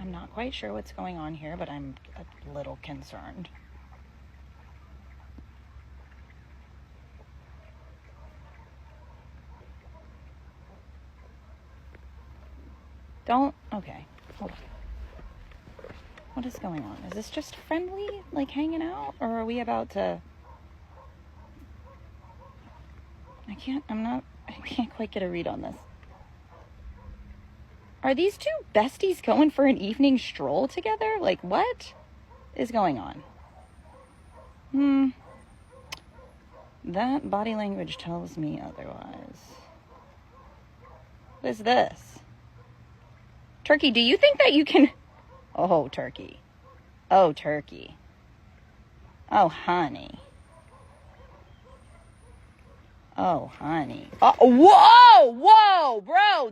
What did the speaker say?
I'm not quite sure what's going on here, but I'm a little concerned. Okay, hold on. What is going on? Is this just friendly, like hanging out? Or are we about to... I can't quite get a read on this. Are these two besties going for an evening stroll together? Like, what is going on? That body language tells me otherwise. What is this? Turkey, do you think that you can... Oh, Turkey. Oh, Turkey. Oh, honey. Oh, honey. Oh, whoa, bro.